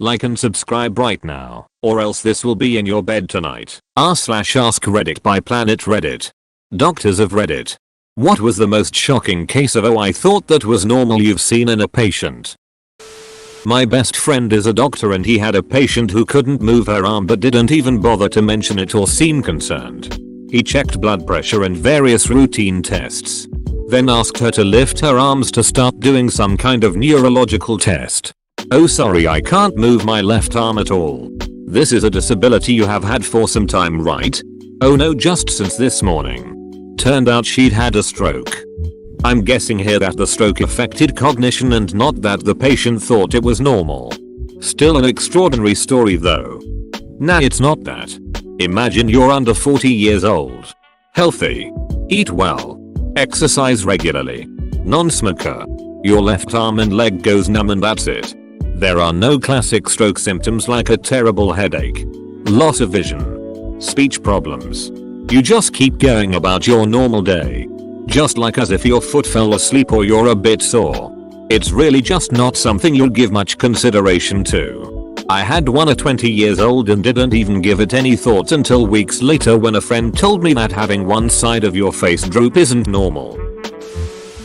Like and subscribe right now, or else this will be in your bed tonight. r/AskReddit by Planet Reddit. Doctors of Reddit. What was the most shocking case of I thought that was normal you've seen in a patient? My best friend is a doctor and he had a patient who couldn't move her arm but didn't even bother to mention it or seem concerned. He checked blood pressure and various routine tests. Then asked her to lift her arms to start doing some kind of neurological test. Oh sorry, I can't move my left arm at all. This is a disability you have had for some time, right? Oh no, just since this morning. Turned out she'd had a stroke. I'm guessing here that the stroke affected cognition and not that the patient thought it was normal. Still an extraordinary story though. Nah, it's not that. Imagine you're under 40 years old. Healthy. Eat well. Exercise regularly. Non-smoker. Your left arm and leg goes numb and that's it. There are no classic stroke symptoms like a terrible headache, loss of vision, speech problems. You just keep going about your normal day. Just like as if your foot fell asleep or you're a bit sore. It's really just not something you'll give much consideration to. I had one at 20 years old and didn't even give it any thought until weeks later when a friend told me that having one side of your face droop isn't normal.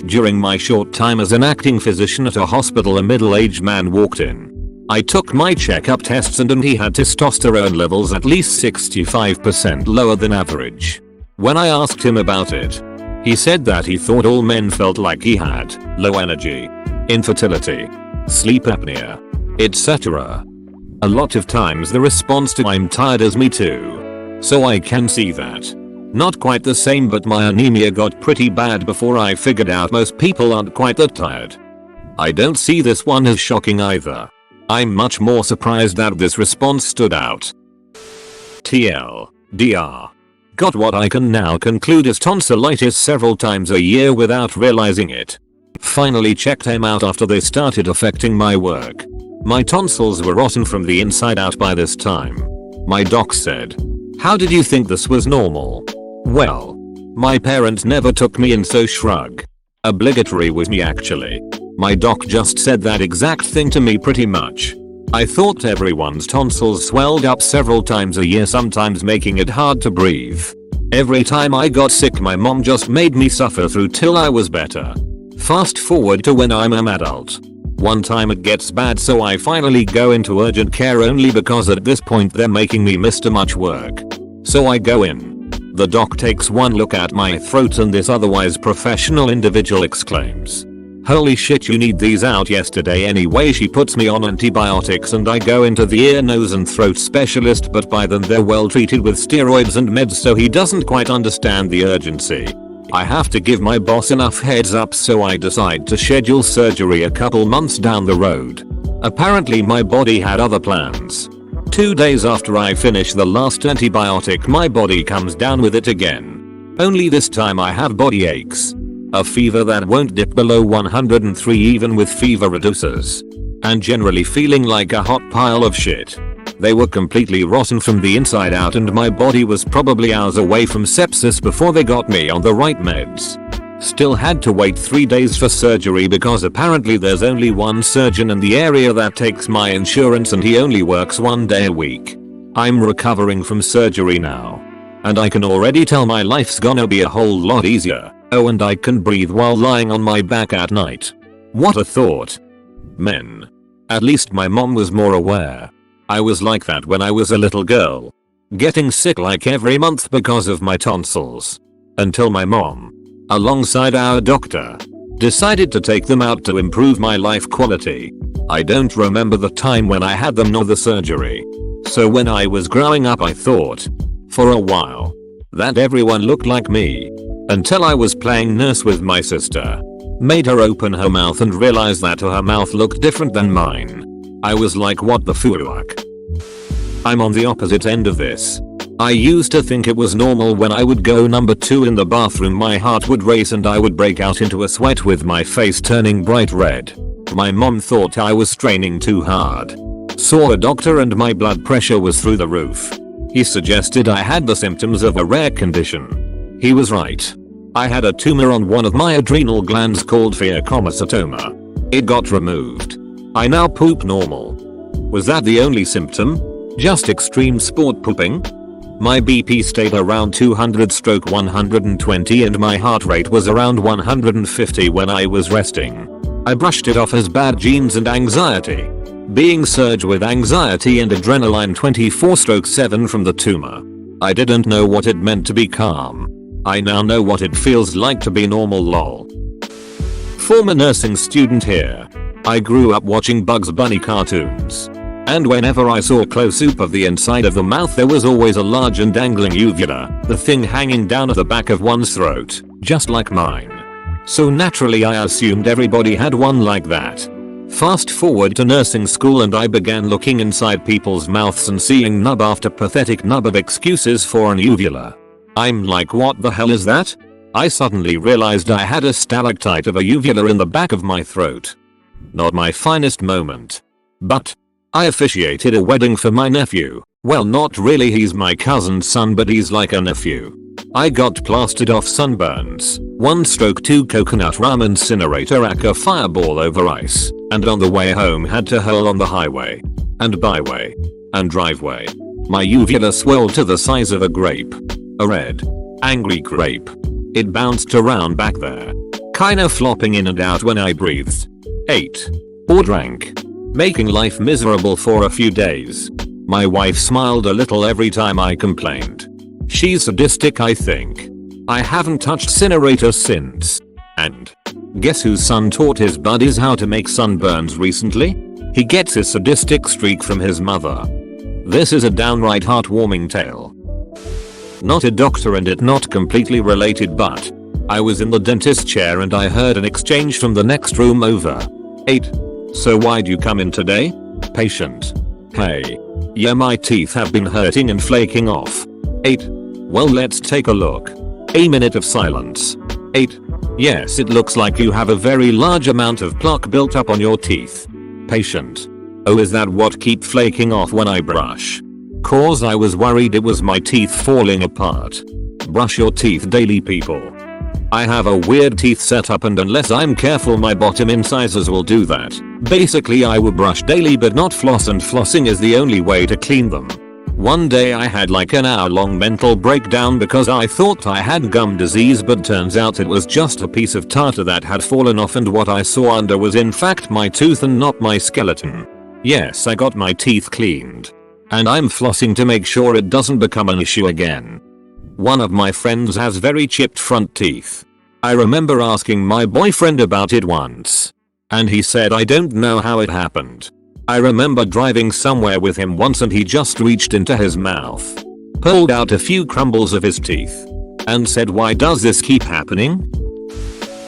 During my short time as an acting physician at a hospital, a middle-aged man walked in. I took my checkup tests and he had testosterone levels at least 65% lower than average. When I asked him about it, he said that he thought all men felt like he had low energy, infertility, sleep apnea, etc. A lot of times the response to "I'm tired" is "me too." So I can see that. Not quite the same, but my anemia got pretty bad before I figured out most people aren't quite that tired. I don't see this one as shocking either. I'm much more surprised that this response stood out. TLDR. Got what I can now conclude is tonsillitis several times a year without realizing it. Finally checked them out after they started affecting my work. My tonsils were rotten from the inside out by this time. My doc said, "How did you think this was normal?" Well, my parents never took me in, so shrug. Obligatory was me actually. My doc just said that exact thing to me pretty much. I thought everyone's tonsils swelled up several times a year, sometimes making it hard to breathe. Every time I got sick my mom just made me suffer through till I was better. Fast forward to when I'm an adult. One time it gets bad, so I finally go into urgent care only because at this point they're making me miss too much work. So I go in. The doc takes one look at my throat and this otherwise professional individual exclaims, "Holy shit, you need these out yesterday." Anyway, she puts me on antibiotics and I go into the ear, nose and throat specialist, but by then they're well treated with steroids and meds, so he doesn't quite understand the urgency. I have to give my boss enough heads up, so I decide to schedule surgery a couple months down the road. Apparently my body had other plans. 2 days after I finish the last antibiotic my body comes down with it again. Only this time I have body aches. A fever that won't dip below 103 even with fever reducers. And generally feeling like a hot pile of shit. They were completely rotten from the inside out and my body was probably hours away from sepsis before they got me on the right meds. Still had to wait 3 days for surgery because apparently there's only one surgeon in the area that takes my insurance and he only works 1 day a week. I'm recovering from surgery now. And I can already tell my life's gonna be a whole lot easier. Oh, and I can breathe while lying on my back at night. What a thought. Men. At least my mom was more aware. I was like that when I was a little girl. Getting sick like every month because of my tonsils. Until my mom, alongside our doctor, decided to take them out to improve my life quality. I don't remember the time when I had them nor the surgery. So when I was growing up I thought, for a while, that everyone looked like me. Until I was playing nurse with my sister. Made her open her mouth and realized that her mouth looked different than mine. I was like, what the fuck? I'm on the opposite end of this. I used to think it was normal when I would go number 2 in the bathroom my heart would race and I would break out into a sweat with my face turning bright red. My mom thought I was straining too hard. Saw a doctor and my blood pressure was through the roof. He suggested I had the symptoms of a rare condition. He was right. I had a tumor on one of my adrenal glands called pheochromocytoma. It got removed. I now poop normal. Was that the only symptom? Just extreme sport pooping? My BP stayed around 200/120 and my heart rate was around 150 when I was resting. I brushed it off as bad genes and anxiety. Being surged with anxiety and adrenaline 24/7 from the tumor. I didn't know what it meant to be calm. I now know what it feels like to be normal lol. Former nursing student here. I grew up watching Bugs Bunny cartoons. And whenever I saw a close-up of the inside of the mouth there was always a large and dangling uvula, the thing hanging down at the back of one's throat, just like mine. So naturally I assumed everybody had one like that. Fast forward to nursing school and I began looking inside people's mouths and seeing nub after pathetic nub of excuses for an uvula. I'm like, what the hell is that? I suddenly realized I had a stalactite of a uvula in the back of my throat. Not my finest moment. But I officiated a wedding for my nephew. Well, not really, he's my cousin's son, but he's like a nephew. I got plastered off sunburns, 1/2 coconut rum incinerator aka fireball over ice, and on the way home had to hurl on the highway, and byway, and driveway. My uvula swelled to the size of a grape. A red, angry grape. It bounced around back there, kinda flopping in and out when I breathed, ate, or drank, making life miserable for a few days. My wife smiled a little every time I complained. She's sadistic, I think. I haven't touched incinerator since. And guess whose son taught his buddies how to make sunburns recently? He gets his sadistic streak from his mother. This is a downright heartwarming tale. Not a doctor and it not completely related, but I was in the dentist chair and I heard an exchange from the next room over. 8. So why'd you come in today? Patient. Hey. Yeah, my teeth have been hurting and flaking off. 8. Well, let's take a look. A minute of silence. 8. Yes, it looks like you have a very large amount of plaque built up on your teeth. Patient. Oh, is that what keep flaking off when I brush? Cause I was worried it was my teeth falling apart. Brush your teeth daily, people. I have a weird teeth setup and unless I'm careful my bottom incisors will do that. Basically I will brush daily but not floss, and flossing is the only way to clean them. One day I had like an hour-long mental breakdown because I thought I had gum disease, but turns out it was just a piece of tartar that had fallen off and what I saw under was in fact my tooth and not my skeleton. Yes, I got my teeth cleaned. And I'm flossing to make sure it doesn't become an issue again. One of my friends has very chipped front teeth. I remember asking my boyfriend about it once. And he said I don't know how it happened. I remember driving somewhere with him once and he just reached into his mouth, pulled out a few crumbles of his teeth, and said, why does this keep happening?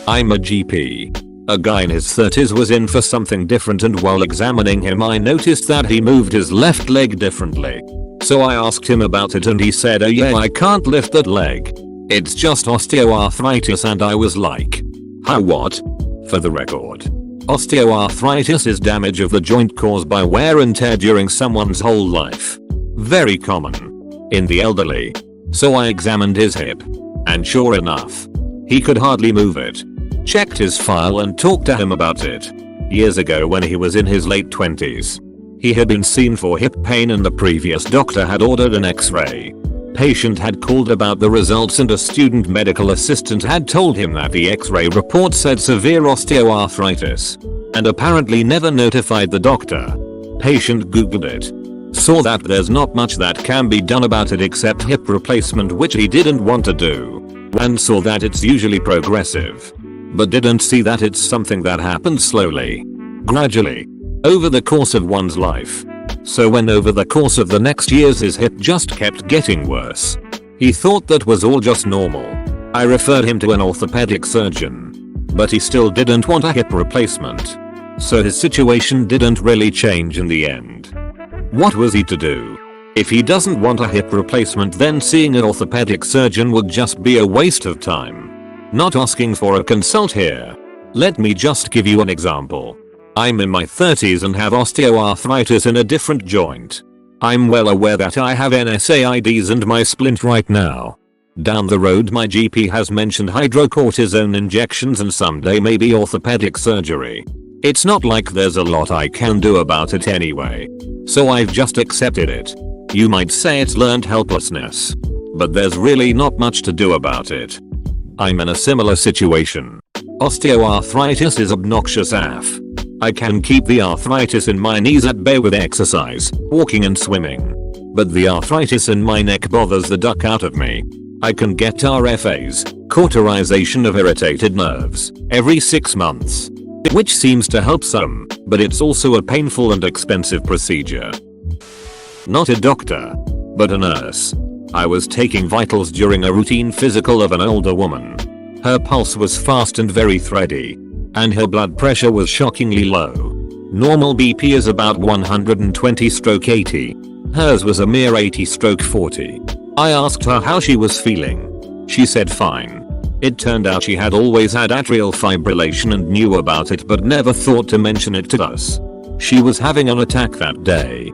I'm a GP. A guy in his 30s was in for something different and while examining him I noticed that he moved his left leg differently. So I asked him about it and he said, oh yeah, I can't lift that leg. It's just osteoarthritis, and I was like, how, what? For the record, osteoarthritis is damage of the joint caused by wear and tear during someone's whole life. Very common in the elderly. So I examined his hip, and sure enough, he could hardly move it. Checked his file and talked to him about it. Years ago when he was in his late 20s. He had been seen for hip pain and the previous doctor had ordered an x-ray. Patient had called about the results and a student medical assistant had told him that the x-ray report said severe osteoarthritis. And apparently never notified the doctor. Patient googled it. Saw that there's not much that can be done about it except hip replacement, which he didn't want to do. And saw that it's usually progressive. But didn't see that it's something that happens slowly. Gradually. Over the course of one's life. So when over the course of the next years his hip just kept getting worse. He thought that was all just normal. I referred him to an orthopedic surgeon. But he still didn't want a hip replacement. So his situation didn't really change in the end. What was he to do? If he doesn't want a hip replacement, then seeing an orthopedic surgeon would just be a waste of time. Not asking for a consult here. Let me just give you an example. I'm in my 30s and have osteoarthritis in a different joint. I'm well aware that I have NSAIDs and my splint right now. Down the road my GP has mentioned hydrocortisone injections and someday maybe orthopedic surgery. It's not like there's a lot I can do about it anyway. So I've just accepted it. You might say it's learned helplessness. But there's really not much to do about it. I'm in a similar situation. Osteoarthritis is obnoxious AF. I can keep the arthritis in my knees at bay with exercise, walking and swimming. But the arthritis in my neck bothers the duck out of me. I can get RFAs, cauterization of irritated nerves, every 6 months. Which seems to help some, but it's also a painful and expensive procedure. Not a doctor, but a nurse. I was taking vitals during a routine physical of an older woman. Her pulse was fast and very thready. And her blood pressure was shockingly low. Normal BP is about 120/80. Hers was a mere 80/40. I asked her how she was feeling. She said fine. It turned out she had always had atrial fibrillation and knew about it but never thought to mention it to us. She was having an attack that day.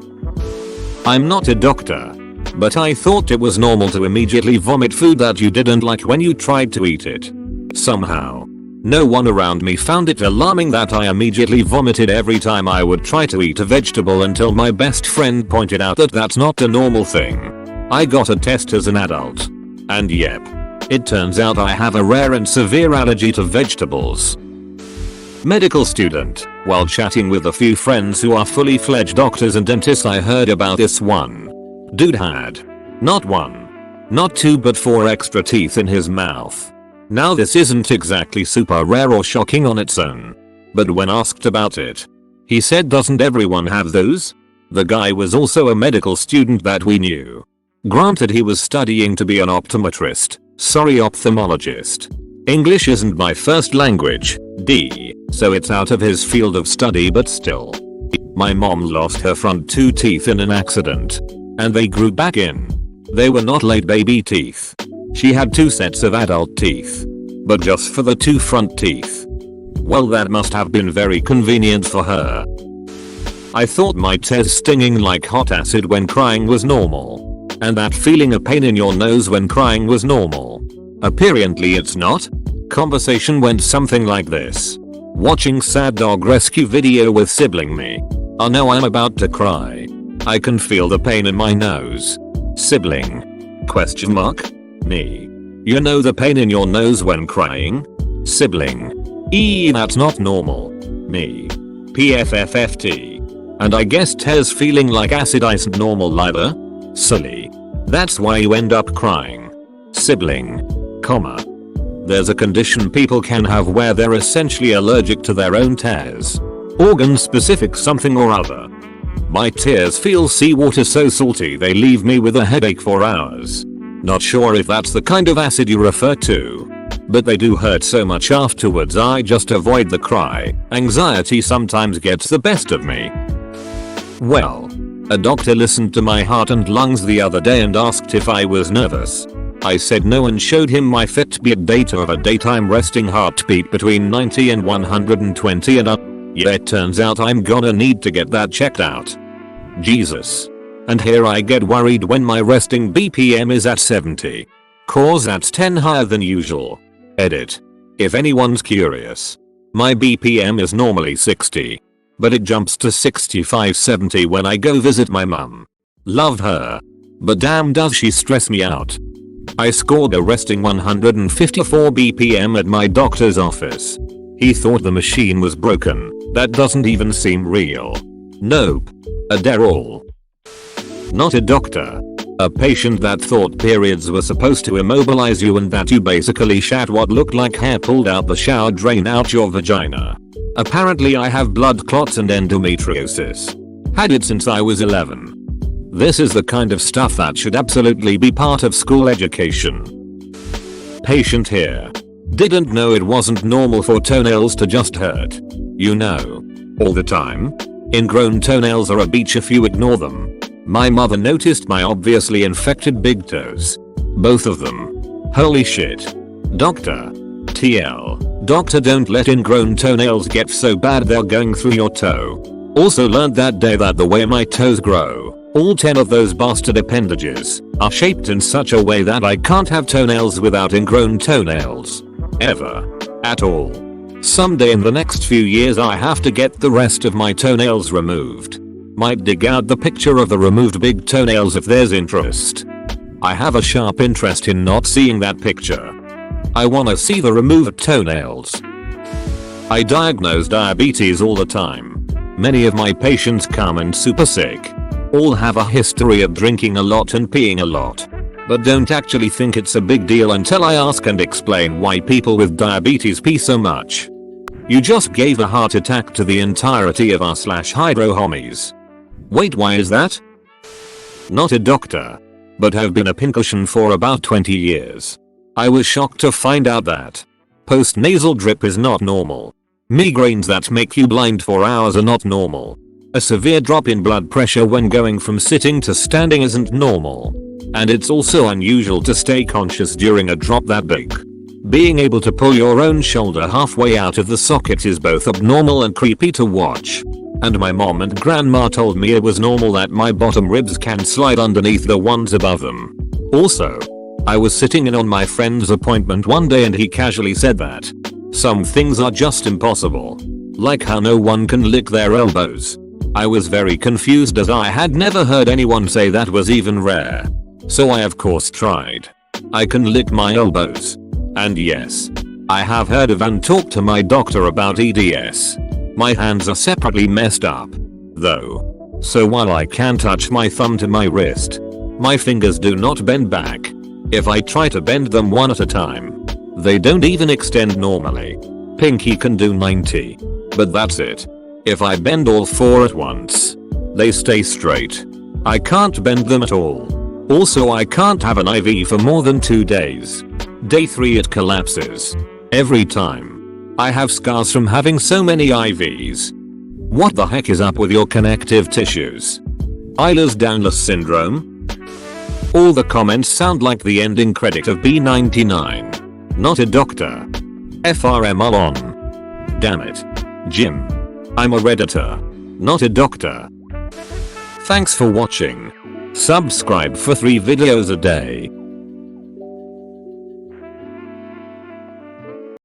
I'm not a doctor, but I thought it was normal to immediately vomit food that you didn't like when you tried to eat it. Somehow, no one around me found it alarming that I immediately vomited every time I would try to eat a vegetable until my best friend pointed out that that's not a normal thing. I got a test as an adult. And yep, it turns out I have a rare and severe allergy to vegetables. Medical student. While chatting with a few friends who are fully fledged doctors and dentists, I heard about this one. Dude had not 1, not 2 but 4 extra teeth in his mouth. Now this isn't exactly super rare or shocking on its own. But when asked about it, he said doesn't everyone have those? The guy was also a medical student that we knew. Granted he was studying to be an optometrist, ophthalmologist. English isn't my first language, so it's out of his field of study but still. My mom lost her front 2 teeth in an accident. And they grew back in. They were not late baby teeth. She had 2 sets of adult teeth. But just for the 2 front teeth. Well, that must have been very convenient for her. I thought my tears stinging like hot acid when crying was normal. And that feeling a pain in your nose when crying was normal. Apparently it's not. Conversation went something like this. Watching sad dog rescue video with sibling me. Oh no, I'm about to cry. I can feel the pain in my nose. Sibling? Question mark? Me. You know the pain in your nose when crying? Sibling. That's not normal. Me. PFFFT. And I guess tears feeling like acid isn't normal either? Silly. That's why you end up crying. Sibling. Comma. There's a condition people can have where they're essentially allergic to their own tears. Organ specific something or other. My tears feel seawater so salty they leave me with a headache for hours. Not sure if that's the kind of acid you refer to. But they do hurt so much afterwards I just avoid the cry. Anxiety sometimes gets the best of me. Well, a doctor listened to my heart and lungs the other day and asked if I was nervous. I said no and showed him my Fitbit data of a daytime resting heartbeat between 90 and 120 and yeah, it turns out I'm gonna need to get that checked out. Jesus. And here I get worried when my resting BPM is at 70. Cause that's 10 higher than usual. Edit. If anyone's curious. My BPM is normally 60. But it jumps to 65-70 when I go visit my mum. Love her. But damn does she stress me out. I scored a resting 154 BPM at my doctor's office. He thought the machine was broken. That doesn't even seem real. Nope. Adderall. Not a doctor. A patient that thought periods were supposed to immobilize you and that you basically shat what looked like hair pulled out the shower drain out your vagina. Apparently I have blood clots and endometriosis. Had it since I was 11. This is the kind of stuff that should absolutely be part of school education. Patient here. Didn't know it wasn't normal for toenails to just hurt. You know. All the time. Ingrown toenails are a beach if you ignore them. My mother noticed my obviously infected big toes. Both of them. Holy shit. Doctor. TL. Doctor, don't let ingrown toenails get so bad they're going through your toe. Also learned that day that the way my toes grow, all 10 of those bastard appendages are shaped in such a way that I can't have toenails without ingrown toenails. Ever. At all. Someday in the next few years I have to get the rest of my toenails removed. Might dig out the picture of the removed big toenails if there's interest. I have a sharp interest in not seeing that picture. I wanna see the removed toenails. I diagnose diabetes all the time. Many of my patients come in super sick. All have a history of drinking a lot and peeing a lot. But don't actually think it's a big deal until I ask and explain why people with diabetes pee so much. You just gave a heart attack to the entirety of our/hydro homies. Wait, why is that? Not a doctor, but have been a pincushion for about 20 years. I was shocked to find out that post-nasal drip is not normal. Migraines that make you blind for hours are not normal. A severe drop in blood pressure when going from sitting to standing isn't normal. And it's also unusual to stay conscious during a drop that big. Being able to pull your own shoulder halfway out of the socket is both abnormal and creepy to watch. And my mom and grandma told me it was normal that my bottom ribs can slide underneath the ones above them. Also, I was sitting in on my friend's appointment one day and he casually said that some things are just impossible. Like how no one can lick their elbows. I was very confused as I had never heard anyone say that was even rare. So I of course tried. I can lick my elbows. And yes, I have heard of and talked to my doctor about EDS. My hands are separately messed up, though. So while I can touch my thumb to my wrist, my fingers do not bend back. If I try to bend them one at a time, they don't even extend normally. Pinky can do 90. But that's it. If I bend all four at once, they stay straight. I can't bend them at all. Also, I can't have an IV for more than 2 days. Day 3 it collapses. Every time. I have scars from having so many IVs. What the heck is up with your connective tissues? Ehlers-Danlos syndrome? All the comments sound like the ending credit of B99. Not a doctor. FRML on. Damn it. Jim. I'm a redditor. Not a doctor. Thanks for watching. Subscribe for 3 videos a day.